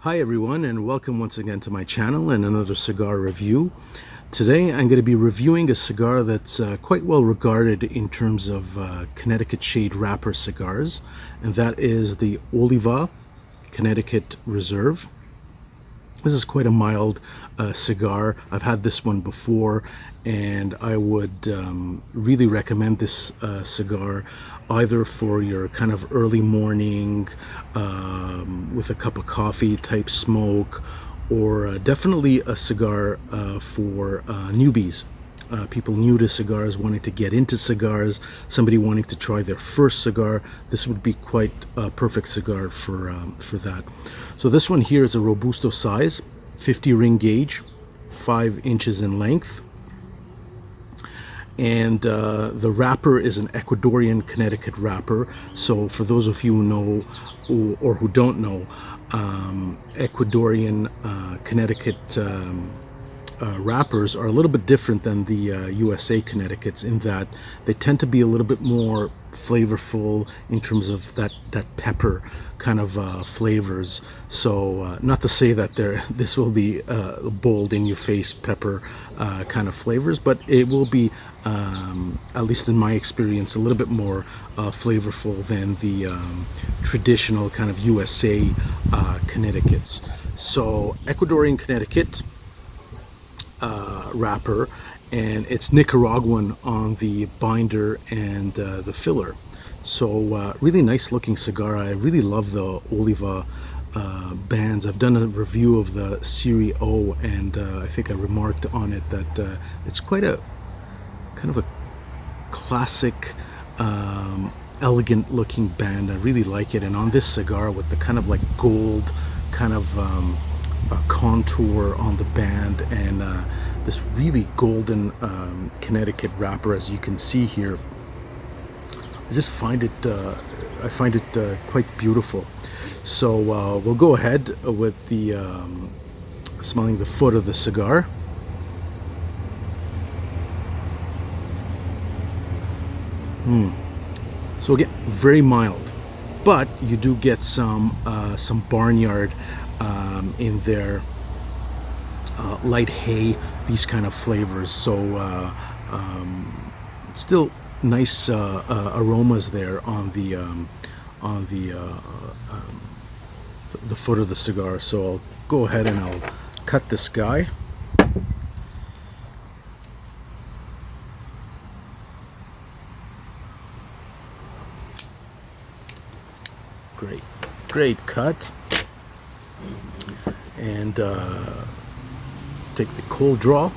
Hi everyone, and welcome once again to my channel and another cigar review. Today I'm going to be reviewing a cigar that's quite well regarded in terms of Connecticut shade wrapper cigars, and that is the Oliva Connecticut Reserve. This is quite a mild cigar. I've had this one before, and I would really recommend this cigar either for your kind of early morning with a cup of coffee type smoke, or definitely a cigar for newbies. People new to cigars, wanting to get into cigars, somebody wanting to try their first cigar. This would be quite a perfect cigar for that. So this one here is a Robusto size, 50 ring gauge, 5 inches in length. And the wrapper is an Ecuadorian Connecticut wrapper. So for those of you who know or who don't know, Ecuadorian Connecticut wrappers are a little bit different than the USA Connecticut's in that they tend to be a little bit more flavorful in terms of that pepper kind of flavors. So not to say that this will be bold in your face pepper kind of flavors, but it will be at least in my experience a little bit more flavorful than the traditional kind of USA Connecticut's. So Ecuadorian Connecticut wrapper, and it's Nicaraguan on the binder and the filler. So really nice looking cigar. I really love the Oliva bands. I've done a review of the Serie O, and I think I remarked on it that it's quite a kind of a classic elegant looking band. I really like it, and on this cigar with the kind of like gold kind of contour on the band, and this really golden Connecticut wrapper, as you can see here. I just find it quite beautiful. So we'll go ahead with the smelling the foot of the cigar. So again, very mild, but you do get some barnyard in there, light hay, these kind of flavors. So still nice aromas there on the foot of the cigar. So I'll go ahead and I'll cut this guy. Great cut. And take the cold draw.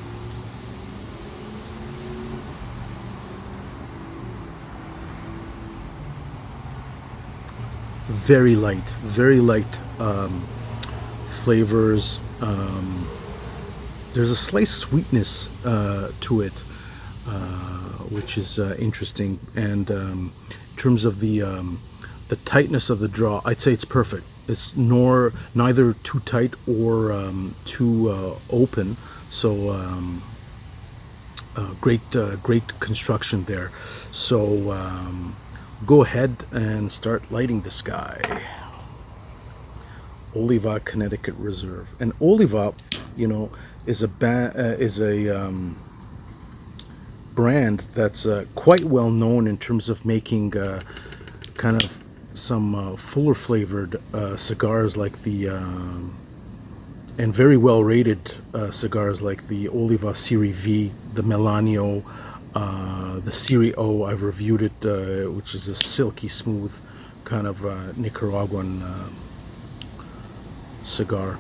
Very light flavors. There's a slight sweetness to it, which is interesting. And in terms of the tightness of the draw, I'd say it's perfect. It's neither too tight or too open. So great construction there. So go ahead and start lighting this guy. Oliva Connecticut Reserve. And Oliva, you know, is a brand that's quite well known in terms of making kind of some fuller flavored cigars like the and very well rated cigars like the Oliva Serie V, the Melanio, the Serie O. I've reviewed it, which is a silky smooth kind of Nicaraguan cigar.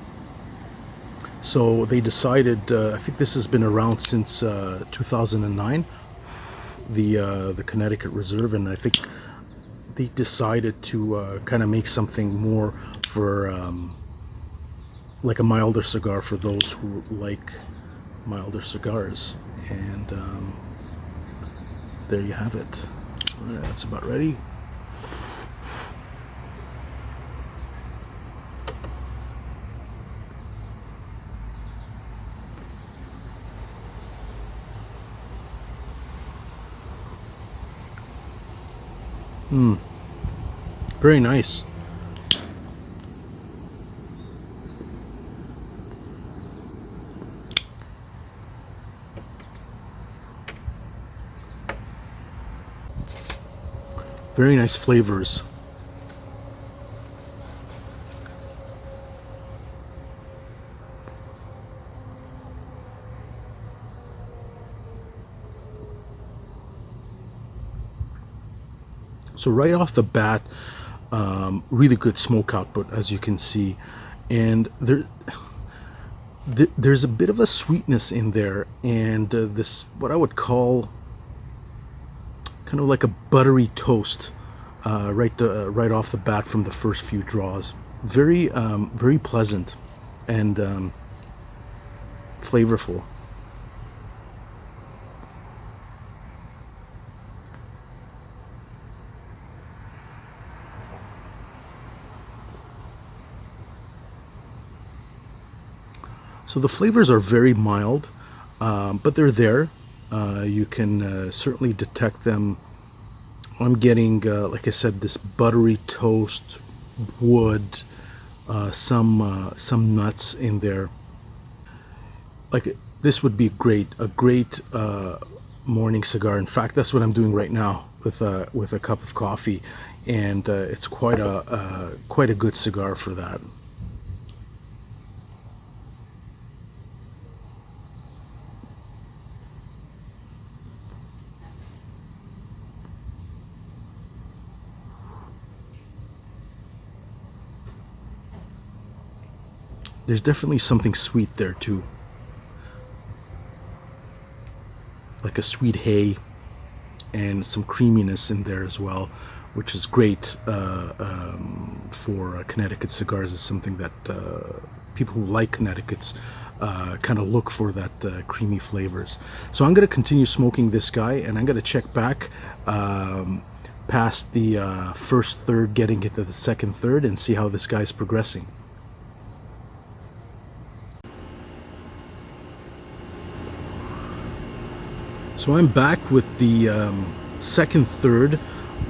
So they decided, I think this has been around since 2009, the Connecticut Reserve, and I think they decided to kind of make something more for like a milder cigar for those who like milder cigars. And there you have it. All right, that's about ready. Very nice. Very nice flavors. So right off the bat, really good smoke output, as you can see, and there's a bit of a sweetness in there, and this what I would call kind of like a buttery toast, right off the bat from the first few draws. Very pleasant and flavorful. So the flavors are very mild, but they're there. You can certainly detect them. I'm getting, like I said, this buttery toast, wood, some nuts in there. Like this would be a great morning cigar. In fact, that's what I'm doing right now with a cup of coffee, and it's quite a good cigar for that. There's definitely something sweet there too, like a sweet hay and some creaminess in there as well, which is great for Connecticut cigars. Is something that people who like Connecticut's kind of look for, that creamy flavors. So I'm going to continue smoking this guy, and I'm going to check back past the first third, getting into the second third, and see how this guy's progressing. So I'm back with the second third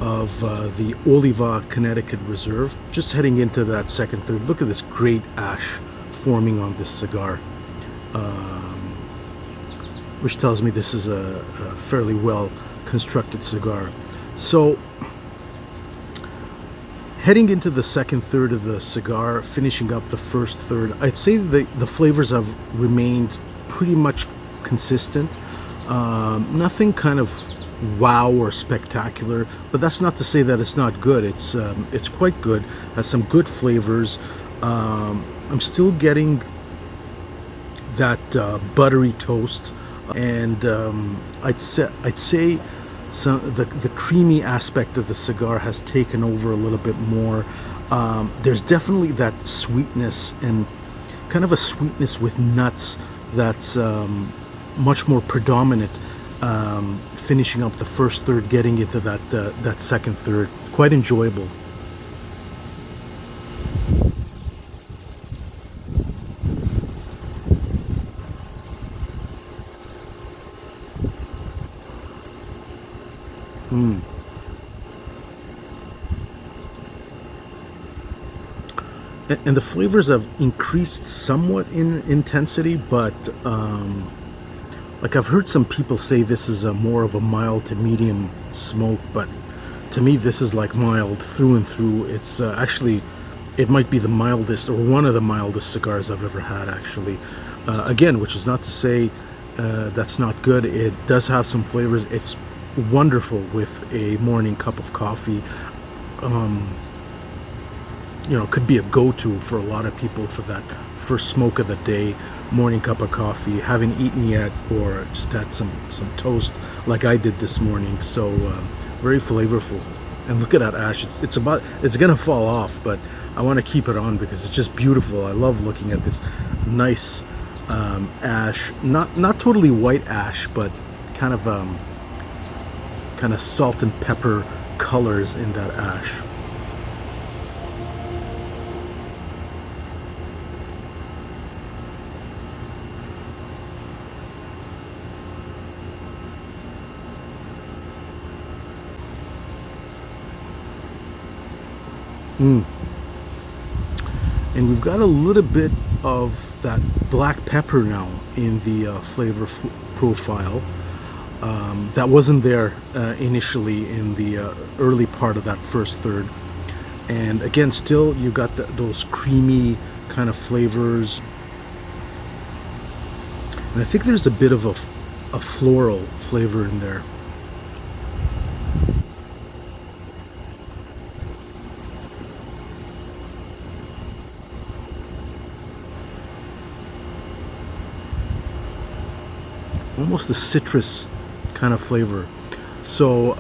of the Oliva Connecticut Reserve. Just heading into that second third. Look at this great ash forming on this cigar, which tells me this is a fairly well constructed cigar. So heading into the second third of the cigar, finishing up the first third, I'd say the flavors have remained pretty much consistent. Nothing kind of wow or spectacular, but that's not to say that it's not good. It's quite good. Has some good flavors. I'm still getting that buttery toast, and I'd say the creamy aspect of the cigar has taken over a little bit more. There's definitely that sweetness, and kind of a sweetness with nuts that's much more predominant, finishing up the first third, getting into that second third. Quite enjoyable. And the flavors have increased somewhat in intensity, but like I've heard some people say this is a more of a mild to medium smoke, but to me this is like mild through and through. It's actually, it might be the mildest, or one of the mildest cigars I've ever had, actually. Again, which is not to say that's not good. It does have some flavors. It's wonderful with a morning cup of coffee. You know, could be a go-to for a lot of people for that first smoke of the day, morning cup of coffee, haven't eaten yet, or just had some toast like I did this morning. So very flavorful. And look at that ash. It's gonna fall off, but I want to keep it on because it's just beautiful. I love looking at this nice ash, not totally white ash, but kind of salt and pepper colors in that ash. And we've got a little bit of that black pepper now in the flavor profile. that wasn't there initially in the early part of that first third. And again, still you got those creamy kind of flavors, and I think there's a bit of a floral flavor in there. Almost a citrus kind of flavor. So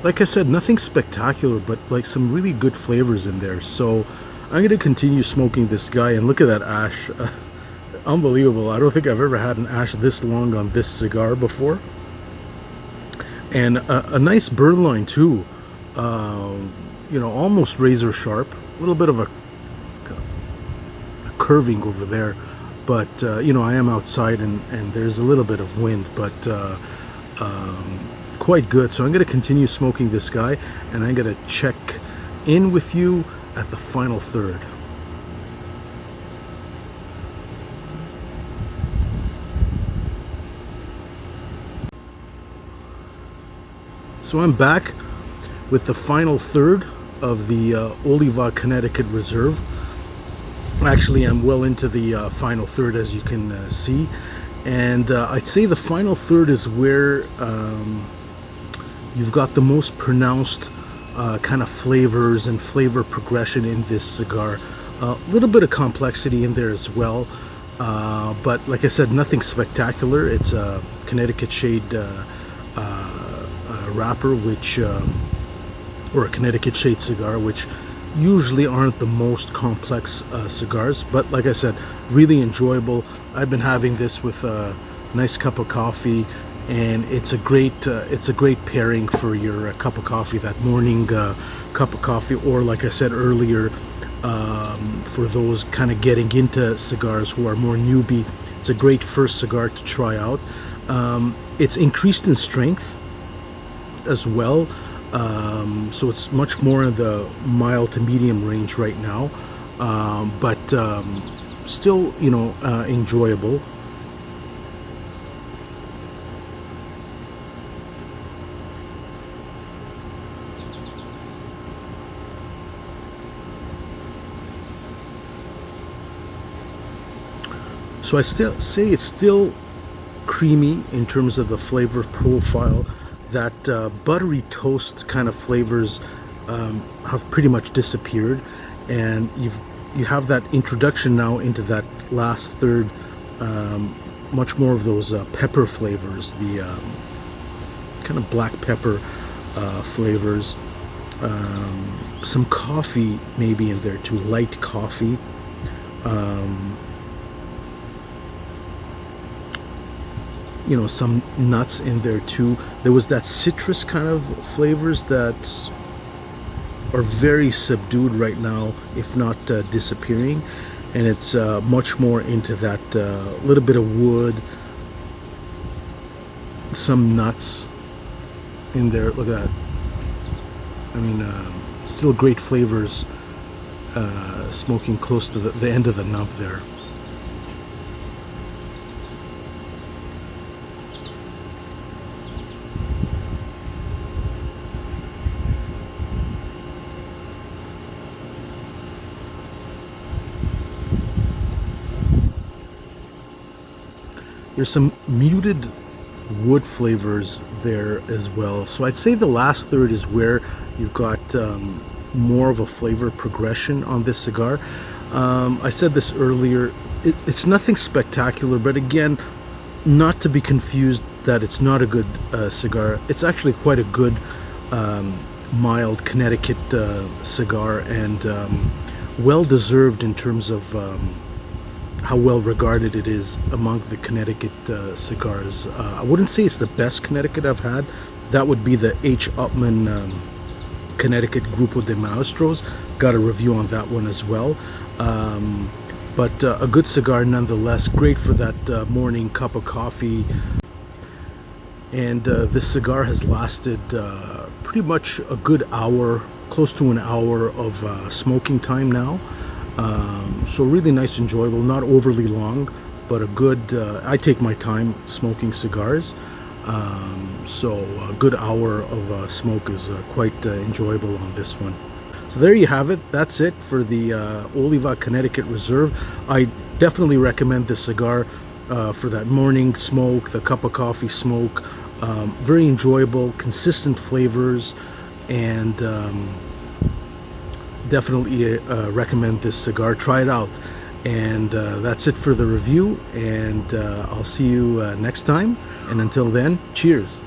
like I said, nothing spectacular, but like some really good flavors in there. So I'm going to continue smoking this guy, and look at that ash. Unbelievable. I don't think I've ever had an ash this long on this cigar before. And a nice burn line too. You know, almost razor sharp. A little bit of a curving over there. But, you know, I am outside and there's a little bit of wind, but quite good. So I'm going to continue smoking this guy, and I'm going to check in with you at the final third. So I'm back with the final third of the Oliva Connecticut Reserve. Actually, I'm well into the final third, as you can see, and I'd say the final third is where you've got the most pronounced kind of flavors and flavor progression in this cigar. A little bit of complexity in there as well, but like I said, nothing spectacular. It's a Connecticut shade wrapper, which or a Connecticut shade cigar, which usually aren't the most complex cigars, but like I said, really enjoyable. I've been having this with a nice cup of coffee, and it's a great pairing for your cup of coffee, that morning cup of coffee, or like I said earlier, for those kind of getting into cigars who are more newbie. It's a great first cigar to try out. It's increased in strength as well. So it's much more in the mild to medium range right now, but still, you know, enjoyable. So I still say it's still creamy in terms of the flavor profile. That buttery toast kind of flavors have pretty much disappeared, and you have that introduction now into that last third, much more of those pepper flavors, the kind of black pepper flavors, some coffee maybe in there too, light coffee. You know, some nuts in there too. There was that citrus kind of flavors that are very subdued right now, if not disappearing, and it's much more into that little bit of wood, some nuts in there. Look at that. I mean, still great flavors, smoking close to the end of the nub there. There's some muted wood flavors there as well. So I'd say the last third is where you've got more of a flavor progression on this cigar. I said this earlier, it's nothing spectacular, but again, not to be confused that it's not a good cigar. It's actually quite a good mild Connecticut cigar, and well deserved in terms of how well regarded it is among the Connecticut cigars. I wouldn't say it's the best Connecticut I've had. That would be the H. Upmann Connecticut Grupo de Maestros. Got a review on that one as well. But a good cigar nonetheless. Great for that morning cup of coffee. And this cigar has lasted pretty much a good hour, close to an hour of smoking time now. So really nice, enjoyable, not overly long. but a good, I take my time smoking cigars. So a good hour of smoke is quite enjoyable on this one. So there you have it. That's it for the Oliva Connecticut Reserve. I definitely recommend this cigar for that morning smoke, the cup of coffee smoke. Very enjoyable, consistent flavors, and definitely recommend this cigar. Try it out. And that's it for the review, and I'll see you next time. And until then, cheers.